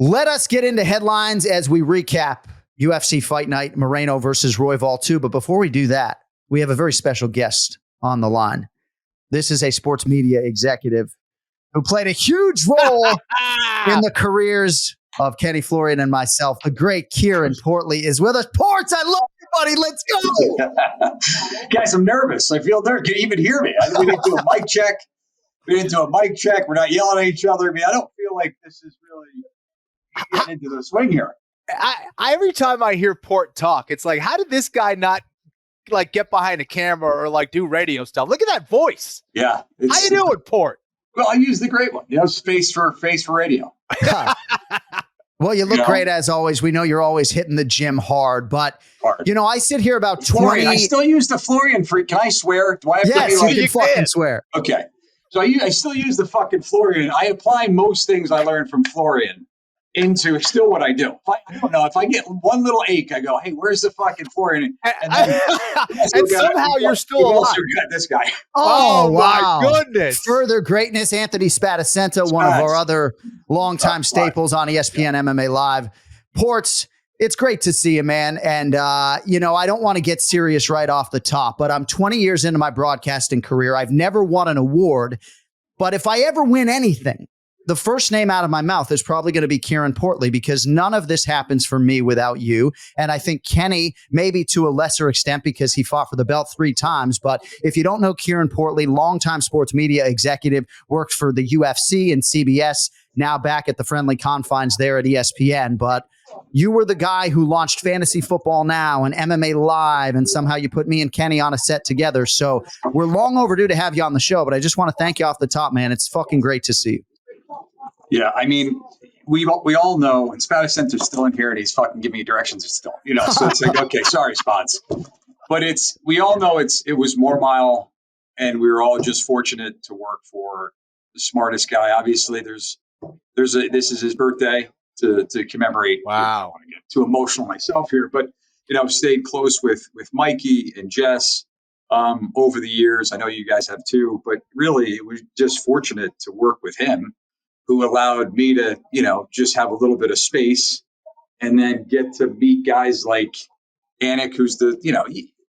Let us get into headlines as we recap UFC Fight Night, Moreno versus Royval 2. But before we do that, we have a very special guest on the line. This is a sports media executive who played a huge role in the careers of Kenny, Florian, and myself. The great Kieren Portley is with us. Ports, I love you, buddy. Let's go. Guys, I'm nervous. I feel nervous. Can you even hear me? We didn't do a mic check. We're not yelling at each other. I mean, I don't feel like this is really getting into the swing here. Every time I hear Port talk, it's like, how did this guy not like get behind a camera or like do radio stuff? Look at that voice. Yeah. How you doing, Port? Well, I use the great one. Face for radio. Well, you look great as always. We know you're always hitting the gym hard. I sit here about 20. Florian, I still use the Florian freak. Can I swear? Do I have yes, to be you can fucking swear. Okay. So I still use the fucking Florian. I apply most things I learned from Florian into still what I do. I don't know. If I get one little ache, I go, hey, where's the fucking Florian? And somehow you're still alive. This guy. Oh, wow. My goodness. Further greatness, Anthony Spadacenta, one of our other longtime staples on ESPN MMA Live. Ports, it's great to see you, man. And, I don't want to get serious right off the top, but I'm 20 years into my broadcasting career. I've never won an award, but if I ever win anything, the first name out of my mouth is probably going to be Kieren Portley, because none of this happens for me without you. And I think Kenny, maybe to a lesser extent, because he fought for the belt 3 times. But if you don't know Kieren Portley, longtime sports media executive, worked for the UFC and CBS, now back at the friendly confines there at ESPN. But you were the guy who launched Fantasy Football Now and MMA Live, and somehow you put me and Kenny on a set together. So we're long overdue to have you on the show, but I just want to thank you off the top, man. It's fucking great to see you. Yeah, I mean, we all know, and Spadacenta's still in here, and he's fucking giving me directions still, so it's like, okay, sorry, Spots. But we all know it was Mormile, and we were all just fortunate to work for the smartest guy. Obviously, this is his birthday to commemorate. Wow. I don't want to get too emotional myself here, but, stayed close with Mikey and Jess over the years. I know you guys have too, but really it was just fortunate to work with him, who allowed me to, just have a little bit of space and then get to meet guys like Anik, who's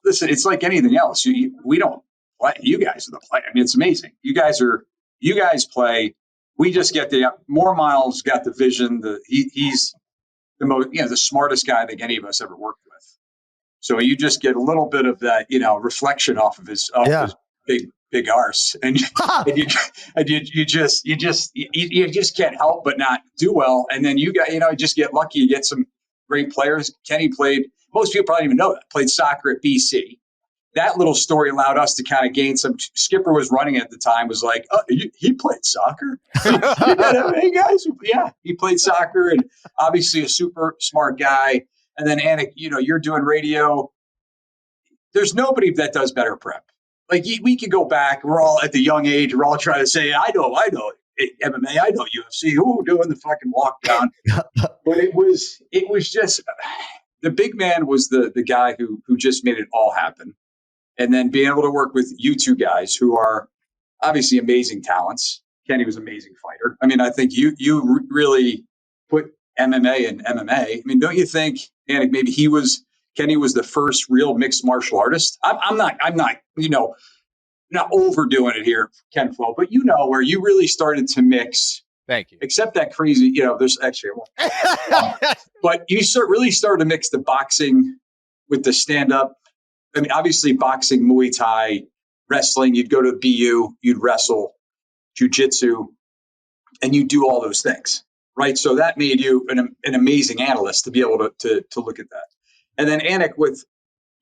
listen, it's like anything else. We don't play. You guys are the play. I mean, it's amazing. You guys play. We just get Mormile's got the vision. He's the most, the smartest guy I think any of us ever worked with. So you just get a little bit of that, reflection off of his big arse, and you just can't help but not do well. And then you just get lucky. You get some great players. Kenny played. Most people probably don't even know that. Played soccer at BC. That little story allowed us to kind of gain some. Skipper was running at the time. Was like, oh, he played soccer. Hey guys, yeah, he played soccer, and obviously a super smart guy. And then Anik, you're doing radio. There's nobody that does better prep. Like we could go back. We're all at the young age. We're all trying to say, I know MMA. I know UFC. Who doing the fucking lockdown? But it was just the big man was the guy who just made it all happen. And then being able to work with you two guys who are obviously amazing talents. Kenny was an amazing fighter. I mean, I think you really put MMA in MMA. I mean, don't you think, Anik, maybe Kenny was the first real mixed martial artist? I'm not, not overdoing it here, Ken Flo, but where you really started to mix. Thank you. Except that crazy, there's actually, but you really started to mix the boxing with the stand-up. I mean, obviously boxing, Muay Thai, wrestling, you'd go to BU, you'd wrestle, jiu-jitsu, and you do all those things, right? So that made you an amazing analyst to be able to look at that. And then Anik, with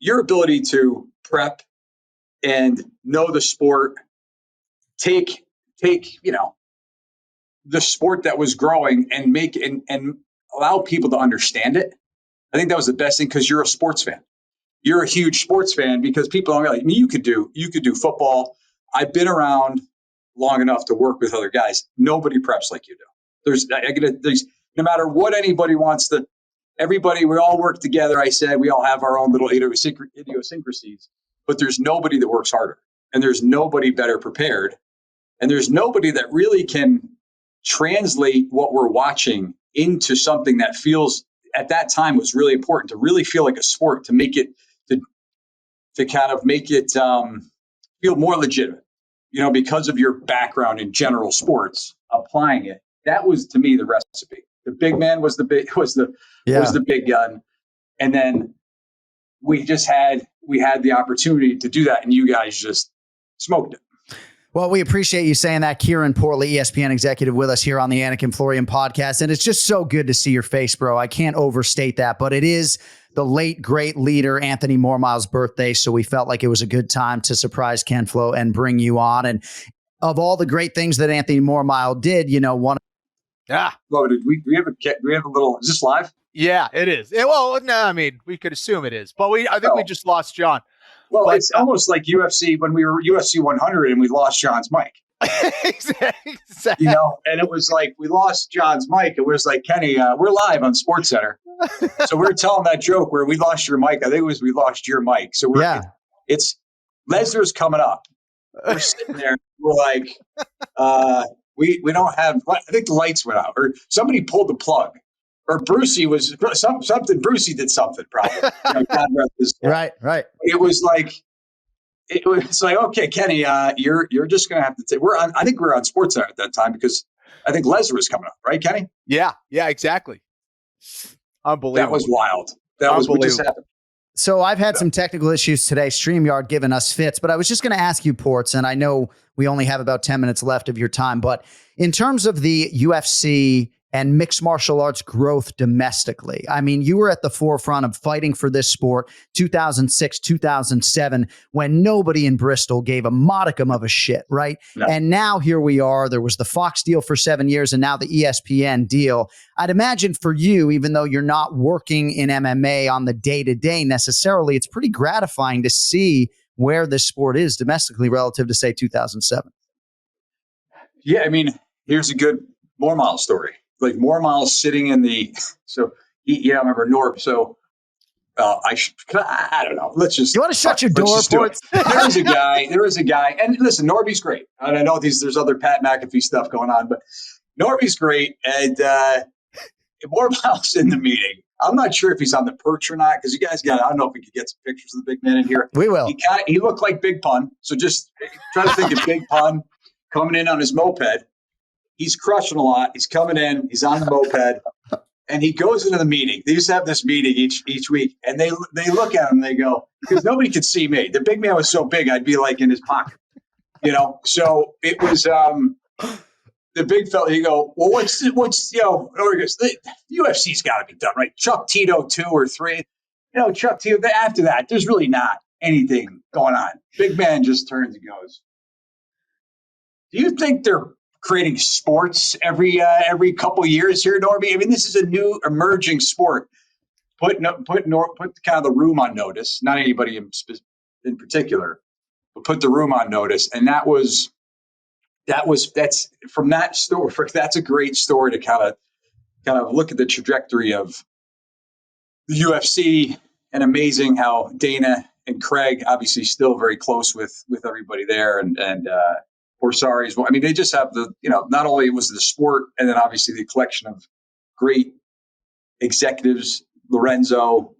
your ability to prep and know the sport, take the sport that was growing and make and allow people to understand it. I think that was the best thing, because you're a sports fan. You're a huge sports fan, because people don't realize. I mean, you could do football. I've been around long enough to work with other guys. Nobody preps like you do. There's no matter what anybody wants to. Everybody, we all work together. I said we all have our own little idiosyncrasies, but there's nobody that works harder, and there's nobody better prepared, and there's nobody that really can translate what we're watching into something that feels at that time was really important, to really feel like a sport, to make it to kind of make it feel more legitimate, because of your background in general sports, applying it. That was, to me, the recipe. The big man was the big gun, and then we had the opportunity to do that, and you guys just smoked it. Well, we appreciate you saying that. Kieren Portley, ESPN executive, with us here on the Anik and Florian podcast. And it's just so good to see your face, bro. I can't overstate that, but it is the late, great leader, Anthony Mormile's birthday. So we felt like it was a good time to surprise Ken Flo and bring you on. And of all the great things that Anthony Mormile did, one. Yeah. Well, do we have a little, is this live? Yeah, it is. Well, no, I mean, we could assume it is, but I think we just lost Jon. Well, it's almost like UFC when we were UFC 100 and we lost Jon's mic. Exactly. And it was like we lost Jon's mic. It was like, Kenny, we're live on SportsCenter. So we're telling that joke where we lost your mic. I think it was we lost your mic. So it's Lesnar's coming up. We're sitting there. We're like, we don't have. I think the lights went out, or somebody pulled the plug. Or Brucey was something. Brucey did something probably. God rest his soul. Right. It was like, okay, Kenny, you're just gonna have to take. I think we're on SportsCenter at that time because I think Lesnar was coming up, right, Kenny? Yeah, exactly. Unbelievable. That was wild. That was what just happened. So I've had some technical issues today. StreamYard giving us fits, but I was just going to ask you, Ports, and I know we only have about 10 minutes left of your time, but in terms of the UFC and mixed martial arts growth domestically. I mean, you were at the forefront of fighting for this sport 2006, 2007, when nobody in Bristol gave a modicum of a shit, right? No. And now here we are. There was the Fox deal for 7 years and now the ESPN deal. I'd imagine for you, even though you're not working in MMA on the day-to-day necessarily, it's pretty gratifying to see where this sport is domestically relative to, say, 2007. Yeah, I mean, here's a good Mormile story. Like Mormile sitting in I remember Norb. So I don't know. Let's just. You want to shut your door, Ports? There was a guy, and listen, Norby's great. And I know there's other Pat McAfee stuff going on, but Norby's great. And Mormile's in the meeting. I'm not sure if he's on the perch or not, because you guys I don't know if we could get some pictures of the big man in here. We will. He looked like Big Pun. So just try to think of Big Pun coming in on his moped. He's crushing a lot. He's coming in. He's on the moped, and he goes into the meeting. They used to have this meeting each week, and they look at him. And they go, because nobody could see me. The big man was so big, I'd be like in his pocket, So it was the big fella. You go, well, what's or he goes, the UFC's got to be done, right? Chuck Tito 2 or 3. Chuck Tito. After that, there's really not anything going on. Big man just turns and goes, do you think they're creating sports every couple years here, Norby? I mean, this is a new emerging sport. Put kind of the room on notice, not anybody in particular, but put the room on notice. And that's from that story. That's a great story to kind of look at the trajectory of the UFC, and amazing how Dana and Craig obviously still very close with everybody there, and Corsari's. I mean, they just have not only was it the sport, and then obviously the collection of great executives, Lorenzo,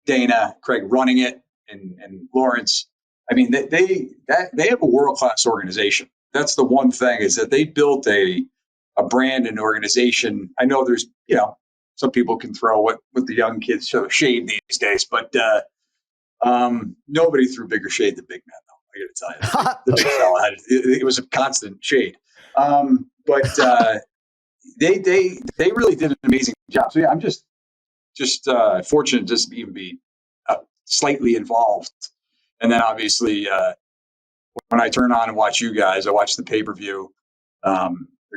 Dana, Craig running it, and Lawrence. I mean, they have a world-class organization. That's the one thing, is that they built a brand and organization. I know there's, some people can throw what the young kids show shade these days, but nobody threw bigger shade than Big Man, though. I got to tell you, the big fella it was a constant shade. But they really did an amazing job. So yeah, I'm just fortunate just to even be slightly involved. And then obviously when I turn on and watch you guys, I watch the pay-per-view.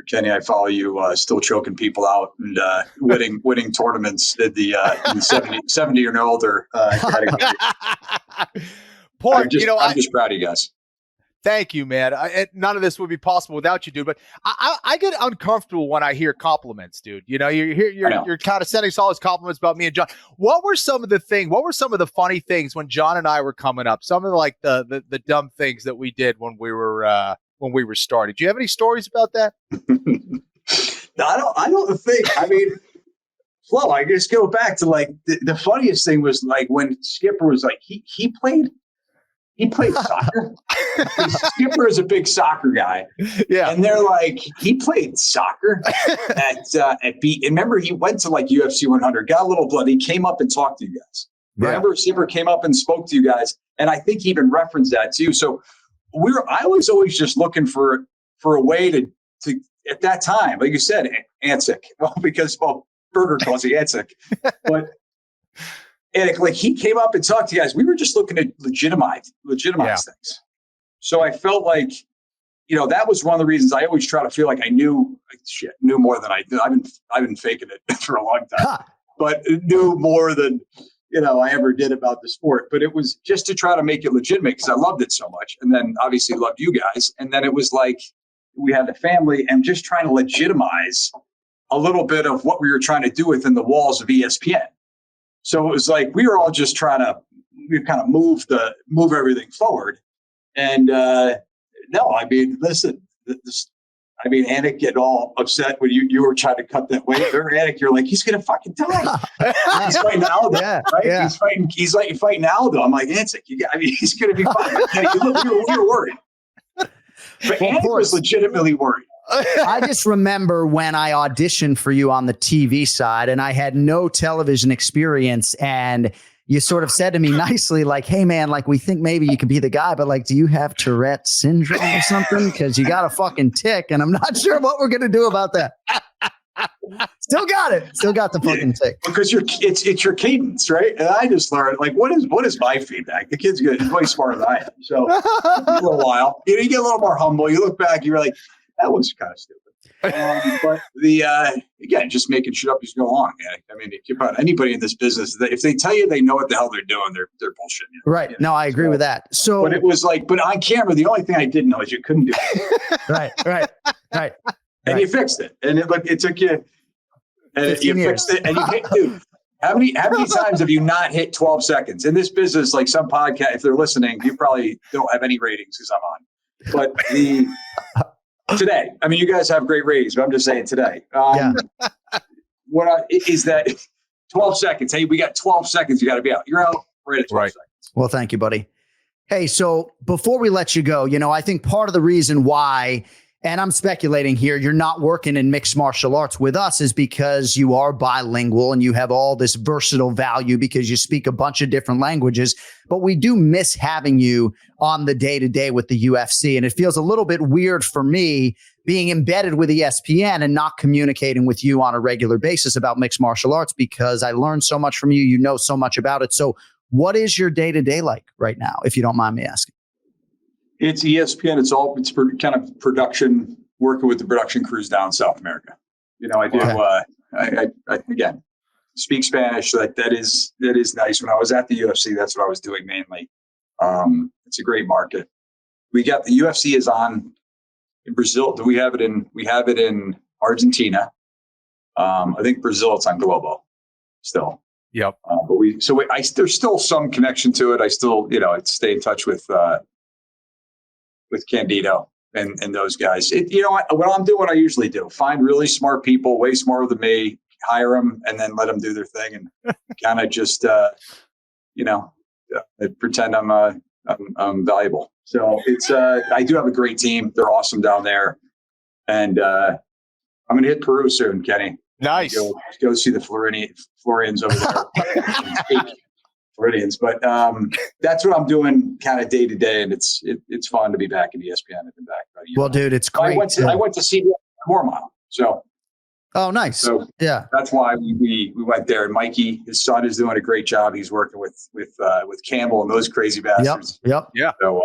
Kenny, I follow you, still choking people out and winning tournaments in the 70 and older category. Port, I'm just proud of you guys. Thank you, man. None of this would be possible without you, dude. But I get uncomfortable when I hear compliments, dude. You're kind of sending all these compliments about me and Jon. What were some of the funny things when Jon and I were coming up? Some of the dumb things that we did when we were started. Do you have any stories about that? I don't think. I mean, Flo, I just go back to like the funniest thing was like when Skipper was like he played soccer. Skipper is a big soccer guy. Yeah. And they're like, he played soccer at B. And remember, he went to like UFC 100, got a little blood. He came up and talked to you guys. Yeah. Remember, Skipper came up and spoke to you guys. And I think he even referenced that too. So I was always just looking for a way to at that time, like you said, Anik. Well, because Berger calls you Anik. But Anik, like he came up and talked to you guys. We were just looking to legitimize things. So I felt like, that was one of the reasons I always try to feel like I knew more than I did. I've been faking it for a long time, but knew more than, I ever did about the sport. But it was just to try to make it legitimate because I loved it so much. And then obviously loved you guys. And then it was like we had the family and just trying to legitimize a little bit of what we were trying to do within the walls of ESPN. So it was like we were all just trying to kind of move everything forward. And no, I mean, listen, Anik get all upset when you were trying to cut that weight. Or Anik, you're like, he's gonna fucking die. He's fighting Aldo, right? Yeah. He's fighting Aldo. I'm like, Anik, he's gonna be fine. You're worried. But Anik was legitimately worried. I just remember when I auditioned for you on the TV side and I had no television experience and you sort of said to me nicely, like, hey man, like we think maybe you could be the guy, but like, do you have Tourette syndrome or something? Cause you got a fucking tick and I'm not sure what we're going to do about that. Still got it. Still got the fucking tick. Because it's your cadence, right? And I just learned like, what is my feedback? The kid's good. He's way smarter than I am. So a little while, you get a little more humble. You look back, you're like, that was kind of stupid. But again, just making shit up as you go along. I mean, about anybody in this business, if they tell you they know what the hell they're doing, they're bullshitting you. Right. No, I agree with that. So, but it was like, but on camera, the only thing I didn't know is you couldn't do it. Right. And you fixed it, and it took you, and you fixed it, and you hit, dude. How many times have you not hit 12 seconds in this business? Like some podcast, if they're listening, you probably don't have any ratings because I'm on. But today, I mean, you guys have great ratings, but I'm just saying today. Is that 12 seconds? Hey, we got 12 seconds. You got to be out. You're out right at 12 seconds. Well, thank you, buddy. Hey, so before we let you go, I think part of the reason why, and I'm speculating here, you're not working in mixed martial arts with us is because you are bilingual and you have all this versatile value because you speak a bunch of different languages. But we do miss having you on the day-to-day with the UFC. And it feels a little bit weird for me being embedded with ESPN and not communicating with you on a regular basis about mixed martial arts because I learned so much from you. You know so much about it. So what is your day-to-day like right now, if you don't mind me asking? It's ESPN. It's kind of production, working with the production crews down in South America. I do. I again speak Spanish. So that is nice. When I was at the UFC, that's what I was doing mainly. It's a great market. We got the UFC is on in Brazil. Do we have it in? We have it in Argentina. I think Brazil. It's on Globo still. Yep. But there's still some connection to it. I still I stay in touch with Candido and those guys. What I'm doing, what I usually do, find really smart people, way smarter than me, hire them, and then let them do their thing and kind of just, pretend I'm valuable. So I do have a great team. They're awesome down there. And I'm going to hit Peru soon, Kenny. Nice. Go see the Florians over there. Floridians, but that's what I'm doing kind of day to day, and it's fun to be back in ESPN. I've been back about a year. Well, dude, it's great. I went to see Mormile, so. Oh, nice. So yeah, that's why we went there. And Mikey, his son, is doing a great job. He's working with Campbell and those crazy bastards. Yep. Yeah. So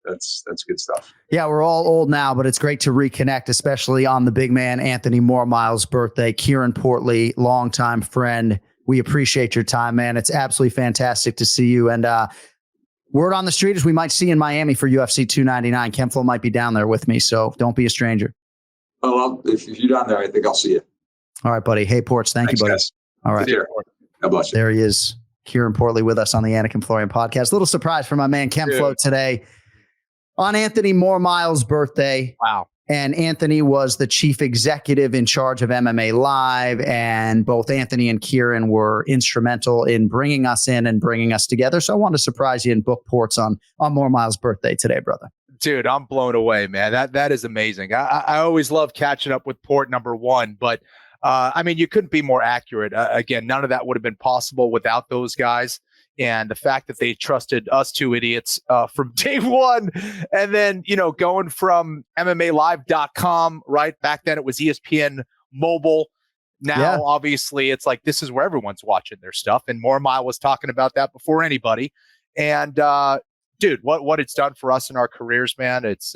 that's good stuff. Yeah, we're all old now, but it's great to reconnect, especially on the big man Anthony Mormile's birthday. Kieren Portley, longtime friend. We appreciate your time, man. It's absolutely fantastic to see you. And word on the street is we might see you in Miami for UFC 299. Kenflo might be down there with me, so don't be a stranger. Oh, well, if you're down there, I think I'll see you. All right, buddy. Hey, Ports, thanks you, buddy. Guys. All right. God bless you. There he is, Kieren Portley with us on the Anik and Florian podcast. Little surprise for my man Kenflo today on Anthony Mormile's birthday. Wow. And Anthony was the chief executive in charge of MMA Live. And both Anthony and Kieren were instrumental in bringing us in and bringing us together. So I wanted to surprise you and book Ports on Mormile's birthday today, brother. Dude, I'm blown away, man. That is amazing. I always love catching up with Port number one, but I mean, you couldn't be more accurate. Again, none of that would have been possible without those guys. And the fact that they trusted us two idiots from day one. And then, going from MMAlive.com, right? Back then it was ESPN Mobile. Now, obviously, it's like this is where everyone's watching their stuff. And Mormile was talking about that before anybody. And dude, what it's done for us in our careers, man, it's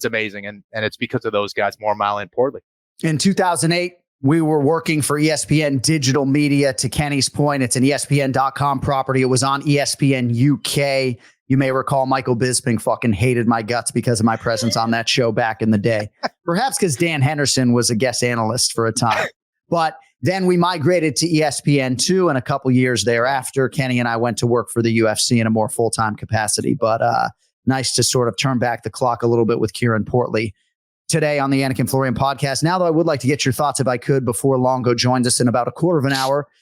amazing. And it's because of those guys, Mormile and Portley. In 2008, we were working for ESPN Digital Media. To Kenny's point, it's an ESPN.com property. It was on ESPN UK. You may recall Michael Bisping fucking hated my guts because of my presence on that show back in the day. Perhaps because Dan Henderson was a guest analyst for a time. But then we migrated to ESPN2, and a couple years thereafter, Kenny and I went to work for the UFC in a more full-time capacity. But nice to sort of turn back the clock a little bit with Kieren Portley today on the Anik and Florian podcast. Now, though, I would like to get your thoughts, if I could, before Longo joins us in about a quarter of an hour.